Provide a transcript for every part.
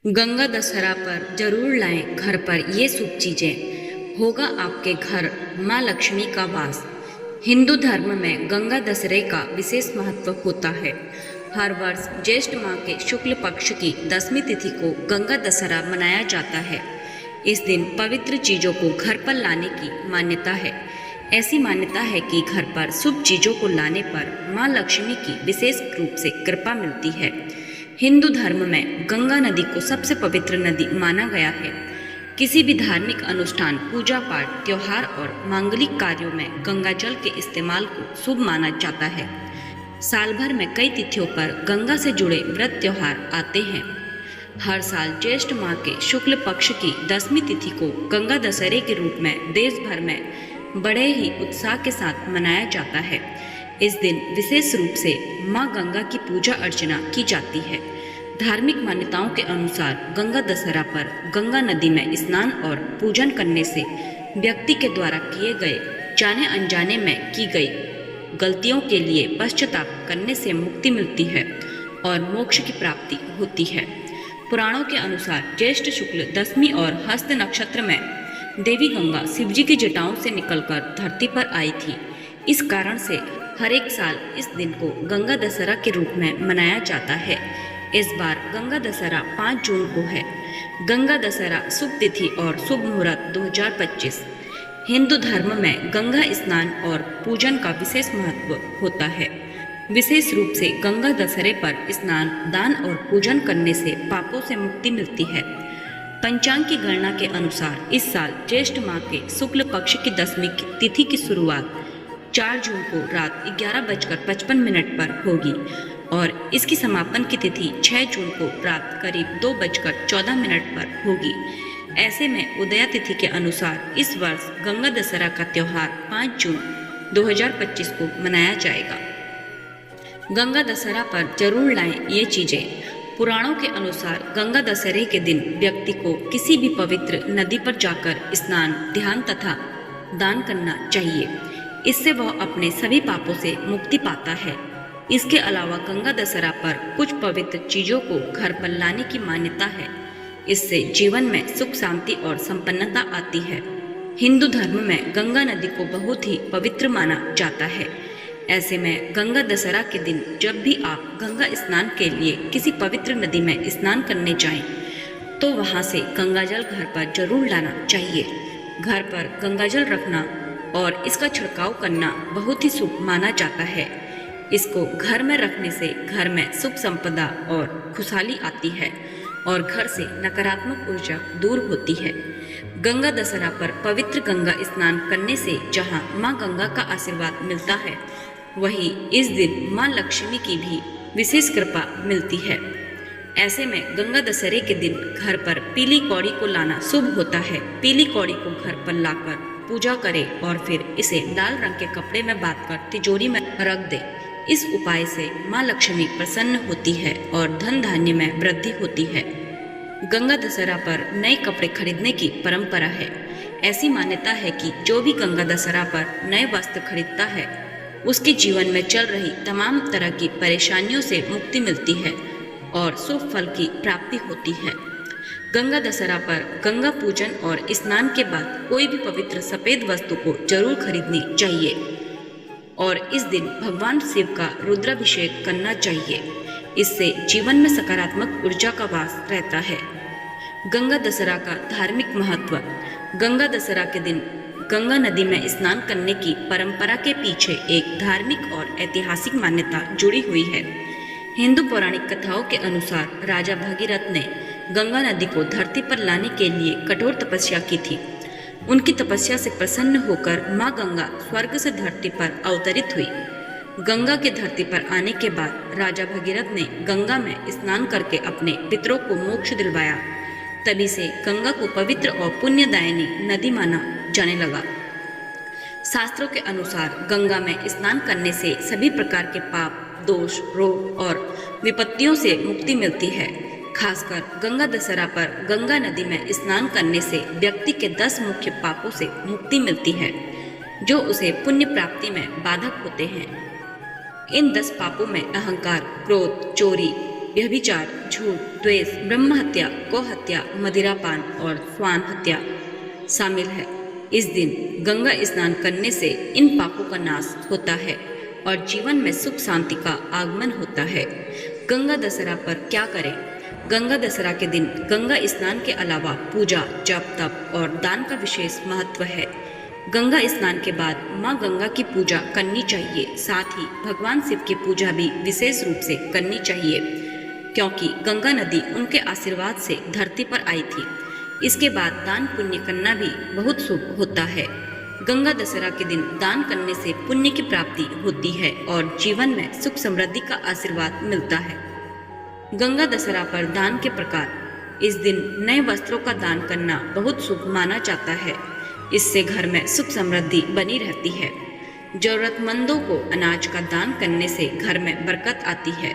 गंगा दशहरा पर जरूर लाएं घर पर ये शुभ चीजें, होगा आपके घर माँ लक्ष्मी का वास। हिंदू धर्म में गंगा दशहरे का विशेष महत्व होता है। हर वर्ष ज्येष्ठ माह के शुक्ल पक्ष की 10वीं तिथि को गंगा दशहरा मनाया जाता है। इस दिन पवित्र चीजों को घर पर लाने की मान्यता है। ऐसी मान्यता है कि घर पर शुभ चीजों को लाने पर माँ लक्ष्मी की विशेष रूप से कृपा मिलती है। हिंदू धर्म में गंगा नदी को सबसे पवित्र नदी माना गया है। किसी भी धार्मिक अनुष्ठान, पूजा पाठ, त्योहार और मांगलिक कार्यों में गंगा जल के इस्तेमाल को शुभ माना जाता है। साल भर में कई तिथियों पर गंगा से जुड़े व्रत त्योहार आते हैं। हर साल ज्येष्ठ माह के शुक्ल पक्ष की 10वीं तिथि को गंगा दशहरे के रूप में देश भर में बड़े ही उत्साह के साथ मनाया जाता है। इस दिन विशेष रूप से माँ गंगा की पूजा अर्चना की जाती है। धार्मिक मान्यताओं के अनुसार गंगा दशहरा पर गंगा नदी में स्नान और पूजन करने से व्यक्ति के द्वारा किए गए जाने अनजाने में की गई गलतियों के लिए पश्चाताप करने से मुक्ति मिलती है और मोक्ष की प्राप्ति होती है। पुराणों के अनुसार ज्येष्ठ शुक्ल 10वीं और हस्त नक्षत्र में देवी गंगा शिवजी की जटाओं से निकलकर धरती पर आई थी। इस कारण से हर एक साल इस दिन को गंगा दशहरा के रूप में मनाया जाता है। इस बार गंगा दशहरा 5 जून को है। गंगा दशहरा शुभ तिथि और शुभ मुहूर्त 2025। हिंदू धर्म में गंगा स्नान और पूजन का विशेष महत्व होता है। विशेष रूप से गंगा दशहरे पर स्नान, दान और पूजन करने से पापों से मुक्ति मिलती है। पंचांग की गणना के अनुसार इस साल ज्येष्ठ माह के शुक्ल पक्ष की 10वीं तिथि की शुरुआत 4 जून को रात 11:55 पर होगी और इसकी समापन की तिथि 6 जून को रात करीब 2:14 पर होगी। ऐसे में उदया तिथि के अनुसार इस वर्ष गंगा दशहरा का त्योहार 5 जून 2025 को मनाया जाएगा। गंगा दशहरा पर जरूर लाएं ये चीजें। पुराणों के अनुसार गंगा दशहरे के दिन व्यक्ति को किसी भी पवित्र नदी पर जाकर स्नान, ध्यान तथा दान करना चाहिए। इससे वह अपने सभी पापों से मुक्ति पाता है। इसके अलावा गंगा दशहरा पर कुछ पवित्र चीजों को घर पर लाने की मान्यता है। इससे जीवन में सुख, शांति और संपन्नता आती है। हिंदू धर्म में गंगा नदी को बहुत ही पवित्र माना जाता है। ऐसे में गंगा दशहरा के दिन जब भी आप गंगा स्नान के लिए किसी पवित्र नदी में स्नान करने जाएं, तो वहां से गंगाजल घर पर जरूर लाना चाहिए। घर पर गंगाजल रखना और इसका छिड़काव करना बहुत ही शुभ माना जाता है। इसको घर में रखने से घर में सुख, संपदा और खुशहाली आती है और घर से नकारात्मक ऊर्जा दूर होती है। गंगा दशहरा पर पवित्र गंगा स्नान करने से जहां मां गंगा का आशीर्वाद मिलता है, वहीं इस दिन मां लक्ष्मी की भी विशेष कृपा मिलती है। ऐसे में गंगा दशहरे के दिन घर पर पीली कौड़ी को लाना शुभ होता है। पीली कौड़ी को घर पर लाकर पूजा करें और फिर इसे लाल रंग के कपड़े में बांधकर तिजोरी में रख दें। इस उपाय से माँ लक्ष्मी प्रसन्न होती है और धन धान्य में वृद्धि होती है। गंगा दशहरा पर नए कपड़े खरीदने की परंपरा है। ऐसी मान्यता है कि जो भी गंगा दशहरा पर नए वस्त्र खरीदता है, उसके जीवन में चल रही तमाम तरह की परेशानियों से मुक्ति मिलती है और शुभ फल की प्राप्ति होती है। गंगा दशहरा पर गंगा पूजन और स्नान के बाद कोई भी पवित्र सफेद वस्तु को जरूर खरीदनी चाहिए और इस दिन भगवान शिव का रुद्राभिषेक करना चाहिए। इससे जीवन में सकारात्मक ऊर्जा का वास रहता है। गंगा दशहरा का धार्मिक महत्व। गंगा दशहरा के दिन गंगा नदी में स्नान करने की परंपरा के पीछे एक धार्मिक और ऐतिहासिक मान्यता जुड़ी हुई है। हिंदू पौराणिक कथाओं के अनुसार राजा भगीरथ ने गंगा नदी को धरती पर लाने के लिए कठोर तपस्या की थी। उनकी तपस्या से प्रसन्न होकर माँ गंगा स्वर्ग से धरती पर अवतरित हुई। गंगा के धरती पर आने के बाद राजा भगीरथ ने गंगा में स्नान करके अपने पितरों को मोक्ष दिलवाया। तभी से गंगा को पवित्र और पुण्यदायिनी नदी माना जाने लगा। शास्त्रों के अनुसार गंगा में स्नान करने से सभी प्रकार के पाप, दोष, रोग और विपत्तियों से मुक्ति मिलती है। खासकर गंगा दशहरा पर गंगा नदी में स्नान करने से व्यक्ति के 10 मुख्य पापों से मुक्ति मिलती है, जो उसे पुण्य प्राप्ति में बाधक होते हैं। इन 10 पापों में अहंकार, क्रोध, चोरी, व्यभिचार, झूठ, द्वेष, ब्रह्म हत्या, गौ हत्या, मदिरापान और स्वान हत्या शामिल है। इस दिन गंगा स्नान करने से इन पापों का नाश होता है और जीवन में सुख शांति का आगमन होता है। गंगा दशहरा पर क्या करें? गंगा दशहरा के दिन गंगा स्नान के अलावा पूजा, जप, तप और दान का विशेष महत्व है। गंगा स्नान के बाद माँ गंगा की पूजा करनी चाहिए। साथ ही भगवान शिव की पूजा भी विशेष रूप से करनी चाहिए, क्योंकि गंगा नदी उनके आशीर्वाद से धरती पर आई थी। इसके बाद दान पुण्य करना भी बहुत शुभ होता है। गंगा दशहरा के दिन दान करने से पुण्य की प्राप्ति होती है और जीवन में सुख समृद्धि का आशीर्वाद मिलता है। गंगा दशहरा पर दान के प्रकार। इस दिन नए वस्त्रों का दान करना बहुत शुभ माना जाता है। इससे घर में सुख समृद्धि बनी रहती है। जरूरतमंदों को अनाज का दान करने से घर में बरकत आती है।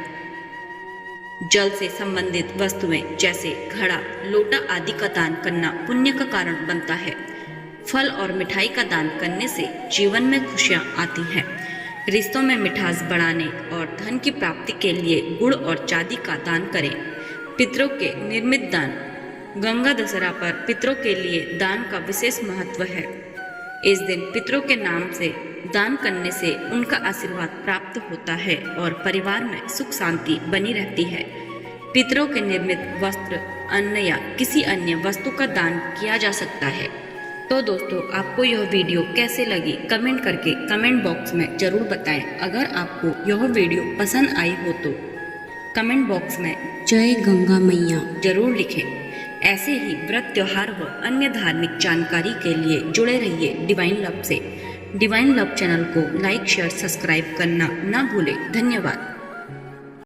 जल से संबंधित वस्तुएं जैसे घड़ा, लोटा आदि का दान करना पुण्य का कारण बनता है। फल और मिठाई का दान करने से जीवन में खुशियां आती हैं। रिश्तों में मिठास बढ़ाने और धन की प्राप्ति के लिए गुड़ और चांदी का दान करें। पितरों के निर्मित दान। गंगा दशहरा पर पितरों के लिए दान का विशेष महत्व है। इस दिन पितरों के नाम से दान करने से उनका आशीर्वाद प्राप्त होता है और परिवार में सुख शांति बनी रहती है। पितरों के निर्मित वस्त्र, अन्न या किसी अन्य वस्तु का दान किया जा सकता है। तो दोस्तों, आपको यह वीडियो कैसे लगी कमेंट करके कमेंट बॉक्स में ज़रूर बताएं। अगर आपको यह वीडियो पसंद आई हो तो कमेंट बॉक्स में जय गंगा मैया जरूर लिखें। ऐसे ही व्रत, त्योहार व अन्य धार्मिक जानकारी के लिए जुड़े रहिए डिवाइन लव से। डिवाइन लव चैनल को लाइक, शेयर, सब्सक्राइब करना ना भूलें। धन्यवाद।